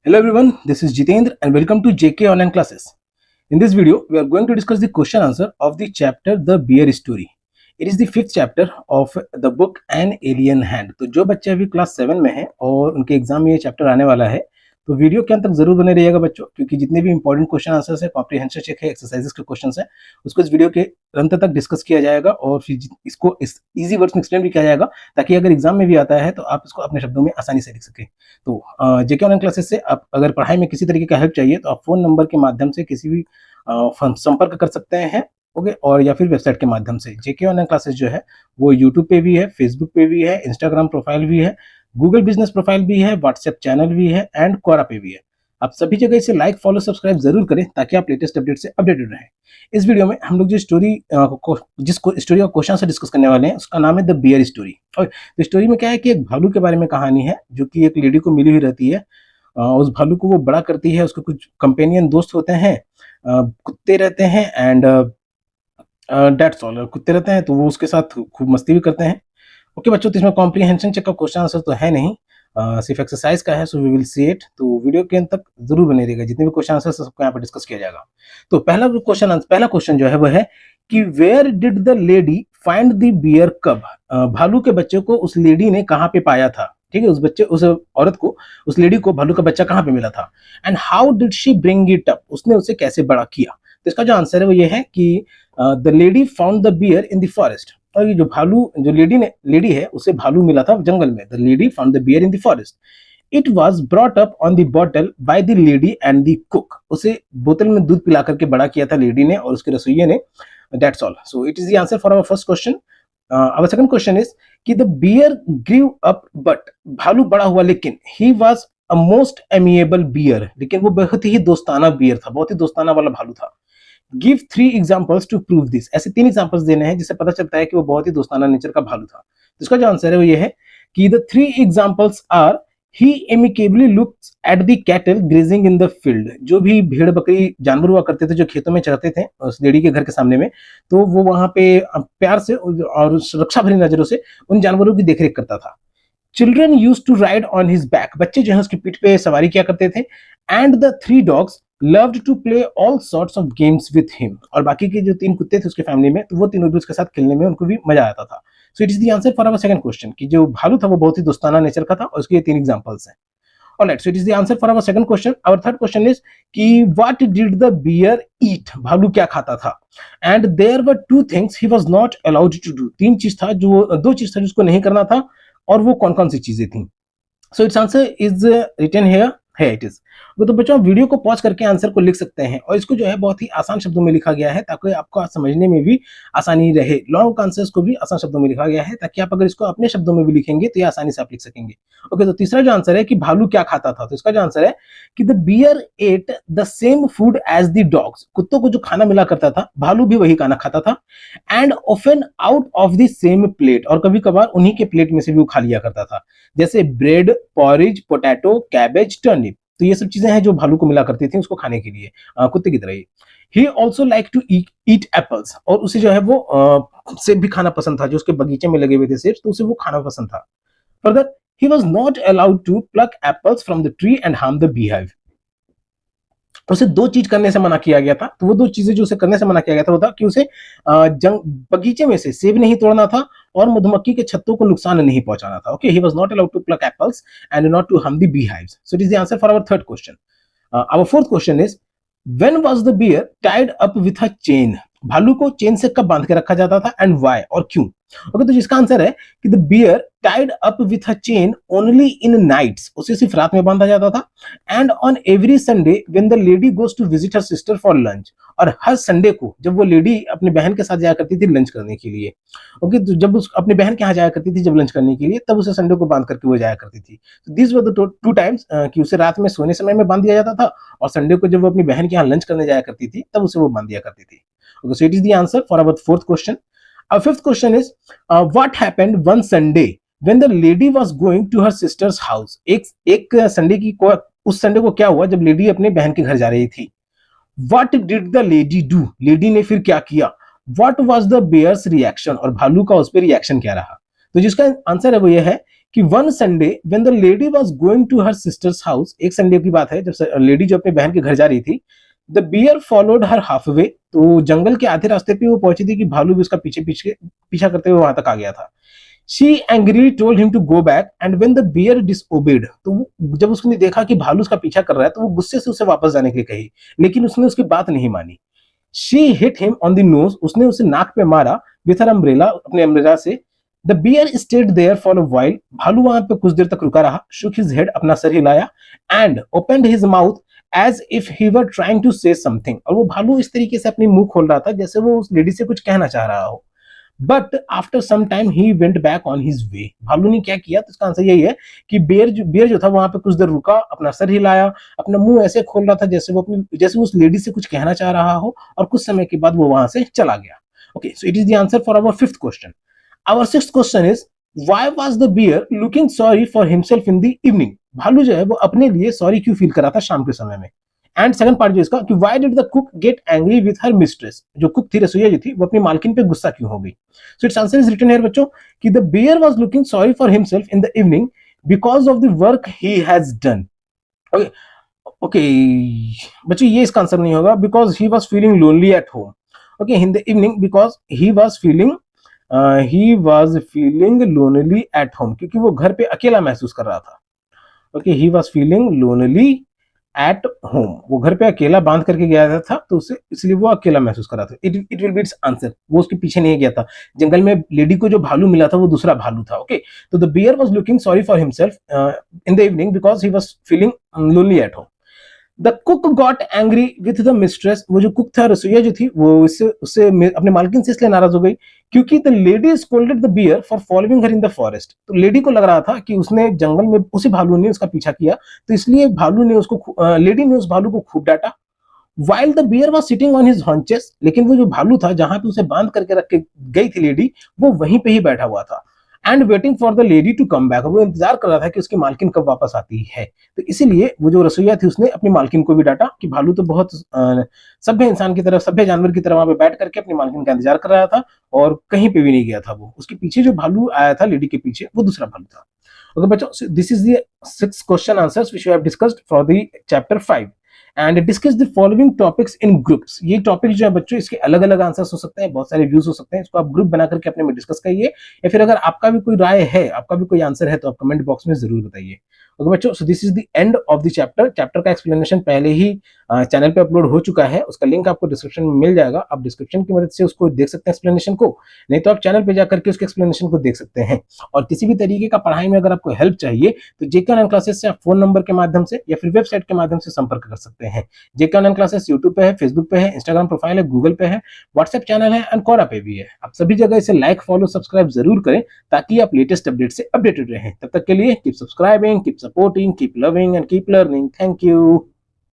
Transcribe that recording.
Hello everyone, this is Jitendra and welcome to JK Online Classes. In this video, we are going to discuss the question answer of the chapter The Bear Story. It is the fifth chapter of the book An Alien Hand. तो जो बच्चे अभी class 7 में हैं और उनके exam में ये चैप्टर आने वाला है, तो वीडियो के अंत तक जरूर बने रहिएगा बच्चों, क्योंकि जितने भी इंपॉर्टेंट क्वेश्चन आंसर्स है, कॉम्प्रिहेंशन चेक है, एक्सरसाइजेस के क्वेश्चन है, उसको इस वीडियो के अंत तक डिस्कस किया जाएगा और फिर इसको इस इजी वर्ड्स में एक्सप्लेन भी किया जाएगा, ताकि अगर एग्जाम में भी आता है तो आप इसको अपने शब्दों में आसानी से लिख सकें। तो जेके ऑनलाइन क्लासेस से आप अगर पढ़ाई में किसी तरीके का हेल्प चाहिए तो आप फोन नंबर के माध्यम से किसी भी संपर्क कर सकते हैं। ओके, और या फिर वेबसाइट के माध्यम से। जेके ऑनलाइन क्लासेस जो है वो यूट्यूब पे भी है, फेसबुक पे भी है, इंस्टाग्राम प्रोफाइल भी है, गूगल बिजनेस प्रोफाइल भी है, व्हाट्सएप चैनल भी है एंड क्वोरा पे भी है। आप सभी जगह इसे लाइक फॉलो सब्सक्राइब जरूर करें ताकि आप लेटेस्ट अपडेट से अपडेटेड रहें। इस वीडियो में हम लोग जो जिसको स्टोरी का क्वेश्चन से डिस्कस करने वाले हैं उसका नाम है द बियर स्टोरी। और तो स्टोरी में क्या है कि एक भालू के बारे में कहानी है जो कि एक लेडी को मिली हुई रहती है। उस भालू को वो बड़ा करती है, उसके कुछ कंपेनियन दोस्त होते हैं, कुत्ते रहते हैं एंड डेट्स ऑल। कुत्ते रहते हैं तो वो उसके साथ खूब मस्ती भी करते हैं। ओके बच्चों, तो इसमें कॉम्प्रिहेंशन चेक का क्वेश्चन आंसर तो है नहीं, सिर्फ एक्सरसाइज का है, so we will see it. तो वीडियो के अंत तक जरूर बने रहेगा, जितने भी क्वेश्चन आंसर सबको यहाँ पर डिस्कस किया जाएगा। तो पहला क्वेश्चन जो है वो है कि where did the lady find the bear cub. भालू के बच्चे को उस लेडी ने कहाँ पे पाया था। ठीक है, उस औरत को, उस लेडी को भालू का बच्चा कहाँ पे मिला था। And how did she bring it up, उसने उसे कैसे बड़ा किया। तो इसका जो आंसर है वो ये है कि the lady found the bear in the forest. और ये जो लेडी है उसे भालू मिला था जंगल में। The lady found the bear in the forest. It was brought up on the bottle by the lady and the cook. उसे बोतल में दूध पिला करके बड़ा किया था लेडी ने और उसके रसोइये ने। That's all. So it is the answer for our first question. Our second question is कि the bear grew up but, भालू बड़ा हुआ लेकिन he was a most amiable bear, लेकिन वो बहुत ही दोस्ताना बियर था, बहुत ही दोस्ताना वाला भालू था। Give 3 examples to prove this. ऐसे 3 एग्जांपल्स देने हैं जिससे पता चलता है कि वो बहुत ही दोस्ताना नेचर का भालू था। तो इसका जो आंसर है वो ये है कि the 3 examples are he amicably looks at the cattle grazing in the field. जो भी भेड़ बकरी जानवर हुआ करते थे जो खेतों में चढ़ते थे उस लेडी के घर के सामने में, तो वो वहां पे प्यार से और सुरक्षा भरी नजरों से उन जानवरों की देखरेख करता था। Children use to ride on his back, बच्चे जो है उसकी पीठ पे सवारी किया करते थे। And the 3 dogs loved to play all sorts of games with him। और बाकी के जो 3 कुत्ते थे उसके फैमिली में, तो वो तीनों भी उसके साथ खेलने में उनको भी मजा आता था। So it is the answer for our second question कि जो भालू था वो बहुत ही दोस्ताना नेचर का था और उसके 3 एग्जांपल्स हैं। Alright, so it is the answer for our second question. Our third question is कि what did the bear eat, भालू क्या खाता था। And there were 2 things he was not allowed to do. 3 चीज था जो 2 चीज था जिसको नहीं करना था, और वो कौन कौन सी चीजें थी। So its answer is written here है इट इज। तो बच्चों आप वीडियो को पॉज करके आंसर को लिख सकते हैं, और इसको जो है बहुत ही आसान शब्दों में लिखा गया है ताकि आपको समझने में भी आसानी रहे। लॉन्ग आंसर्स को भी आसान शब्दों में लिखा गया है ताकि आप अगर इसको अपने शब्दों में भी लिखेंगे तो ये आसानी से आप लिख सकेंगे। ओके, तो तीसरा जो आंसर है कि भालू क्या खाता था, तो इसका जो आंसर है कि the bear ate the same food as the dogs. कुत्तों को जो खाना मिला करता था भालू भी वही खाना खाता था। And often out of the same plate, और कभी कभार उन्हीं के प्लेट में से भी वो खा लिया करता था, जैसे bread, porridge, potato, cabbage, turnip. तो ये सब चीजें हैं जो भालू को मिला करती थी उसको खाने के लिए, कुत्ते की तरह ही। He also like to eat apples, और उसे जो है वो सेब भी खाना पसंद था, जो उसके बगीचे में लगे हुए थे सेब, तो उसे वो खाना पसंद था। Further he was not allowed to pluck apples from the tree and harm the beehive. उसे 2 चीज करने से मना किया गया था, तो वो 2 चीजें जो उसे करने से मना किया गया था वो था कि उसे बगीचे में से सेब नहीं तोड़ना था और मधुमक्खी के छत्तों को नुकसान नहीं पहुंचाना था। Okay, he was not allowed to pluck apples and not to harm the beehives. So it is the answer for our third question. Our fourth question is when was the bear tied up with a chain. भालू को chain से कब बांध के रखा जाता था and why, और क्यों। ओके, तो जिसका आंसर है कि the bear tied up with a chain only in nights, उसे सिर्फ रात में बांधा जाता था। And on every Sunday when the lady goes to visit her sister for lunch, और हर संडे को जब वो लेडी अपनी बहन के साथ जाया करती थी लंच करने के लिए। ओके, तो जब उस अपनी बहन के यहाँ जाया करती थी जब लंच करने के लिए, तब उसे संडे को बांध करके वो जाया करती थी। दिस वर द 2 टाइम्स कि उसे रात में सोने समय में बांध दिया जाता था, और संडे को जब वो अपनी बहन के यहाँ लंच करने जाया करती थी तब उसे वो बांध दिया करती थी। Okay, so it is the answer for our fourth question. Our fifth question is what happened one Sunday when the lady was going to her sister's house। एक संडे उस संडे को क्या हुआ जब लेडी अपने बहन के घर जा रही थी। What did the lady do, lady ने फिर क्या किया। What was the bear's reaction, और भालू का उस पर रिएक्शन क्या रहा। तो जिसका आंसर है वो ये है कि one Sunday when the lady was going to her sister's house, एक संडे की बात है जब लेडी जो अपनी बहन के घर जा रही थी, the bear followed her half way, तो जंगल के आधे रास्ते पे वो पहुंची थी कि भालू भी उसका पीछे पीछे पीछा करते हुए वहां तक आ गया था। She angry told him to go back and when the bear disobeyed, तो जब उसने देखा कि भालू उसका पीछा कर रहा है तो वो गुस्से से उसे वापस जाने के लिए कही, लेकिन उसने उसकी बात नहीं मानी। She hit him on the nose, उसने उसे नाक पे मारा विथ हर अम्ब्रेला, अपने अम्ब्रेला से। The bear stayed there for a while, भालू वहां पे कुछ देर तक रुका रहा, शुक हिज हेड, अपना सर हिलाया, and opened his mouth as if he were trying to say something, और वो भालू इस तरीके से अपनी मुंह खोल रहा था जैसे वो उस लेडी से कुछ कहना चाह रहा हो। But after some time he went back on his way, भालू ने क्या किया, तो इसका आंसर यही है कि बेर जो था वहां पे कुछ देर रुका, अपना सर हिलाया, अपना मुंह ऐसे खोल रहा था जैसे वो उस लेडी से कुछ कहना चाह रहा हो, और कुछ समय के बाद वो वहां से चला गया। Okay, so it is the answer for our fifth question. Our sixth question is why was the bear looking sorry for himself in the evening, भालू जो है वो अपने लिए सॉरी क्यों फील कर रहा था शाम के समय में। एंड सेकंड पार्ट जो इसका कि why did the cook get angry with her mistress, जो कुक थी, रसोईया जो थी, वो अपनी मालकिन पे गुस्सा क्यों हो गई। So its answer is written here बच्चों कि the bear was looking sorry for himself in the evening because of the work he has done. Okay, okay बच्चों, ये इसका आंसर नहीं होगा, because he was feeling lonely at home. Okay, in the evening because he was feeling lonely at home, क्योंकि वो घर पे अकेला महसूस कर रहा था। Okay, he was feeling lonely at home, वो घर पे अकेला बांध करके गया था, तो उसे इसलिए वो अकेला महसूस कर रहा था। It will be it's answer, वो उसके पीछे नहीं गया था। जंगल में लेडी को जो भालू मिला था वो दूसरा भालू था। ओके, तो the bear was looking sorry for himself in the evening because he was feeling lonely at home. The cook got angry with the mistress, वो जो कुक था, रसोईया जो थी, वो इससे उससे अपने मालकिन से इसलिए नाराज हो गई क्योंकि the lady scolded the bear for following her in the forest, तो लेडी को लग रहा था कि उसने जंगल में उसी भालू ने उसका पीछा किया, तो इसलिए लेडी ने उस भालू को खूब डांटा। While the bear was sitting on his haunches, लेकिन वो जो भालू था जहां पे उसे बांध करके रख के गई थी लेडी, वो वहीं पे ही बैठा हुआ था। And waiting for the lady to come back, वो इंतजार कर रहा था कि उसकी मालकिन कब वापस आती है। तो इसीलिए वो जो रसोईया थी उसने अपनी मालकिन को भी डांटा कि भालू तो बहुत सभ्य इंसान की तरह, सभ्य जानवर की तरह वहां पे बैठ करके अपनी मालकिन का इंतजार कर रहा था और कहीं पे भी नहीं गया था। वो उसके पीछे जो भालू आया था लेडी के पीछे, वो दूसरा भालू था। ओके बच्चों, this is the 6 question answers which we have discussed for the chapter 5 and discuss the following topics in groups. ये टॉपिक जो है बच्चों, इसके अलग अलग आंसर्स हो सकते हैं, बहुत सारे व्यूज हो सकते हैं, इसको आप ग्रुप बना करके अपने में डिस्कस करिए, या फिर अगर आपका भी कोई राय है, आपका भी कोई आंसर है, तो आप कमेंट बॉक्स में जरूर बताइए। ओके बच्चों, so this is the end of the chapter का एक्सप्लेनेशन पहले ही चैनल पे अपलोड हो चुका है, उसका लिंक आपको डिस्क्रिप्शन में मिल जाएगा, आप डिस्क्रिप्शन की मदद से उसको देख सकते हैं एक्सप्लेनेशन को, नहीं तो आप चैनल पे जाकर के उसके एक्सप्लेनेशन को देख सकते हैं। और किसी भी तरीके का पढ़ाई में अगर आपको हेल्प चाहिए तो जेके ऑनलाइन क्लासेस से आप फोन नंबर के माध्यम से या फिर वेबसाइट के माध्यम से संपर्क कर सकते हैं। जेके ऑनलाइन क्लासेस यूट्यूब पे है, फेसबुक पे है, इंस्टाग्राम प्रोफाइल है, गूगल पे है, व्हाट्सएप चैनल है एंड कोरा पे भी है। आप सभी जगह इसे लाइक, फॉलो, सब्सक्राइब जरूर करें ताकि आप लेटेस्ट अपडेट से अपडेटेड रहें। तब तक के लिए keep subscribing, keep supporting, keep loving and keep learning. Thank you.